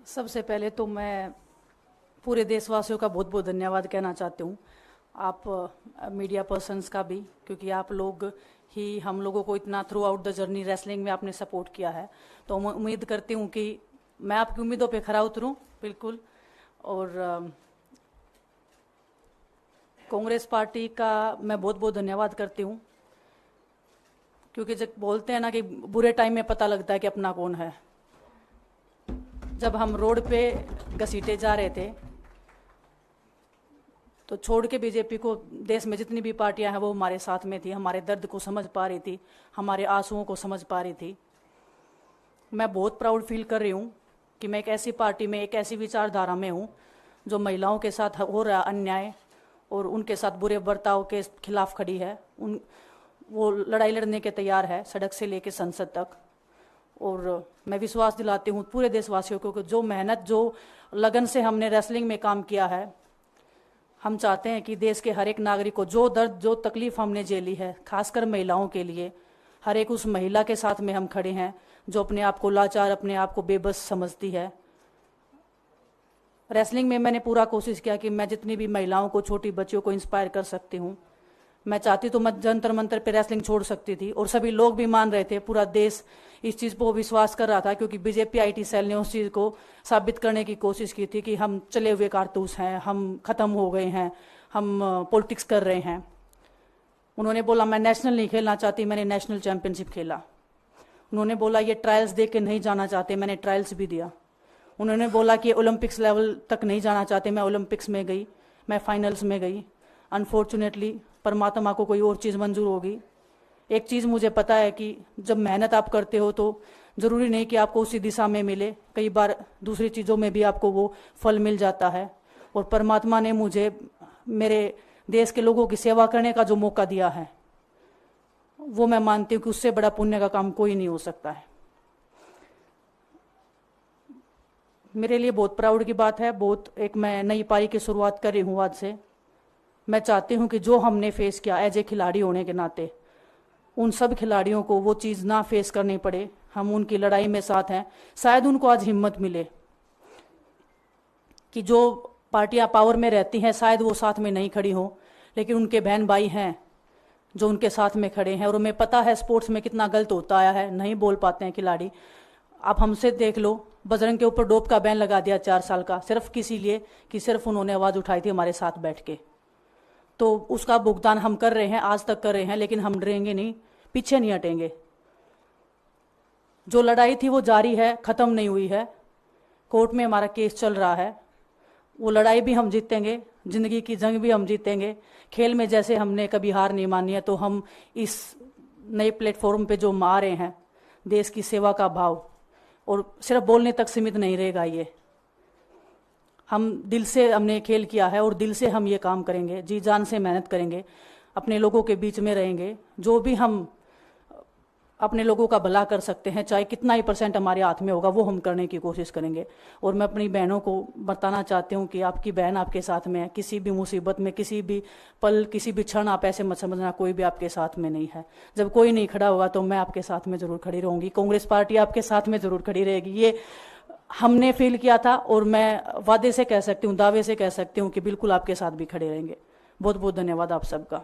सबसे पहले तो मैं पूरे देशवासियों का बहुत बहुत धन्यवाद कहना चाहती हूँ। आप मीडिया पर्सन्स का भी, क्योंकि आप लोग ही हम लोगों को इतना through out the journey wrestling में आपने सपोर्ट किया है। तो मैं उम्मीद करती हूँ कि मैं आपकी उम्मीदों पे खरा उतरूँ बिल्कुल। और कांग्रेस पार्टी का मैं बहुत बहुत धन्यवाद करती हूँ, क्योंकि जब बोलते हैं ना कि बुरे टाइम में पता लगता है कि अपना कौन है। जब हम रोड पे घसीटे जा रहे थे तो छोड़ के बीजेपी को देश में जितनी भी पार्टियां हैं वो हमारे साथ में थी, हमारे दर्द को समझ पा रही थी, हमारे आंसुओं को समझ पा रही थी। मैं बहुत प्राउड फील कर रही हूँ कि मैं एक ऐसी पार्टी में, एक ऐसी विचारधारा में हूँ जो महिलाओं के साथ हो रहा अन्याय और उनके साथ बुरे बर्ताव के खिलाफ खड़ी है। वो लड़ाई लड़ने के तैयार है, सड़क से लेकर संसद तक। और मैं विश्वास दिलाती हूँ पूरे देशवासियों को कि जो मेहनत, जो लगन से हमने रेसलिंग में काम किया है, हम चाहते हैं कि देश के हर एक नागरिक को जो दर्द, जो तकलीफ हमने झेली है, खासकर महिलाओं के लिए, हर एक उस महिला के साथ में हम खड़े हैं जो अपने आप को लाचार, अपने आप को बेबस समझती है। रेसलिंग में मैंने पूरा कोशिश किया कि मैं जितनी भी महिलाओं को, छोटी बच्चियों को इंस्पायर कर सकती हूँ। मैं चाहती तो मैं जंतर मंतर पे रेसलिंग छोड़ सकती थी, और सभी लोग भी मान रहे थे, पूरा देश इस चीज़ को विश्वास कर रहा था, क्योंकि बीजेपी आईटी सेल ने उस चीज़ को साबित करने की कोशिश की थी कि हम चले हुए कारतूस हैं, हम ख़त्म हो गए हैं, हम पॉलिटिक्स कर रहे हैं। उन्होंने बोला मैं नेशनल नहीं खेलना चाहती, मैंने नेशनल चैंपियनशिप खेला। उन्होंने बोला ये ट्रायल्स दे के नहीं जाना चाहते, मैंने ट्रायल्स भी दिया। उन्होंने बोला कि ओलंपिक्स लेवल तक नहीं जाना चाहते, मैं ओलंपिक्स में गई, मैं फाइनल्स में गई। अनफॉर्चुनेटली परमात्मा को कोई और चीज़ मंजूर होगी। एक चीज़ मुझे पता है कि जब मेहनत आप करते हो तो ज़रूरी नहीं कि आपको उसी दिशा में मिले, कई बार दूसरी चीज़ों में भी आपको वो फल मिल जाता है। और परमात्मा ने मुझे मेरे देश के लोगों की सेवा करने का जो मौका दिया है, वो मैं मानती हूँ कि उससे बड़ा पुण्य का काम कोई नहीं हो सकता है। मेरे लिए बहुत प्राउड की बात है। बहुत एक मैं नई पारी की शुरुआत कर रही हूँ आज से। मैं चाहती हूँ कि जो हमने फेस किया एज ए खिलाड़ी होने के नाते, उन सब खिलाड़ियों को वो चीज़ ना फेस करनी पड़े। हम उनकी लड़ाई में साथ हैं। शायद उनको आज हिम्मत मिले कि जो पार्टियां पावर में रहती हैं शायद वो साथ में नहीं खड़ी हों, लेकिन उनके बहन भाई हैं जो उनके साथ में खड़े हैं। और हमें पता है स्पोर्ट्स में कितना गलत होता आया है, नहीं बोल पाते हैं खिलाड़ी। आप हमसे देख लो, बजरंग के ऊपर डोप का बैन लगा दिया 4 साल का, सिर्फ किसी लिए कि सिर्फ उन्होंने आवाज़ उठाई थी हमारे साथ बैठ के। तो उसका भुगतान हम कर रहे हैं, आज तक कर रहे हैं, लेकिन हम डरेंगे नहीं, पीछे नहीं हटेंगे। जो लड़ाई थी वो जारी है, ख़त्म नहीं हुई है। कोर्ट में हमारा केस चल रहा है, वो लड़ाई भी हम जीतेंगे, ज़िंदगी की जंग भी हम जीतेंगे। खेल में जैसे हमने कभी हार नहीं मानी है, तो हम इस नए प्लेटफॉर्म पे जो आ रहे हैं, देश की सेवा का भाव, और सिर्फ बोलने तक सीमित नहीं रहेगा ये। हम दिल से हमने खेल किया है और दिल से हम ये काम करेंगे, जी जान से मेहनत करेंगे, अपने लोगों के बीच में रहेंगे। जो भी हम अपने लोगों का भला कर सकते हैं, चाहे कितना ही % हमारे हाथ में होगा, वो हम करने की कोशिश करेंगे। और मैं अपनी बहनों को बताना चाहती हूँ कि आपकी बहन आपके साथ में है। किसी भी मुसीबत में, किसी भी पल, किसी भी क्षण आप ऐसे मत समझना कोई भी आपके साथ में नहीं है। जब कोई नहीं खड़ा होगा तो मैं आपके साथ में ज़रूर खड़ी रहूँगी, कांग्रेस पार्टी आपके साथ में ज़रूर खड़ी रहेगी। ये हमने फील किया था, और मैं वादे से कह सकती हूँ, दावे से कह सकती हूँ कि बिल्कुल आपके साथ भी खड़े रहेंगे। बहुत बहुत धन्यवाद आप सबका।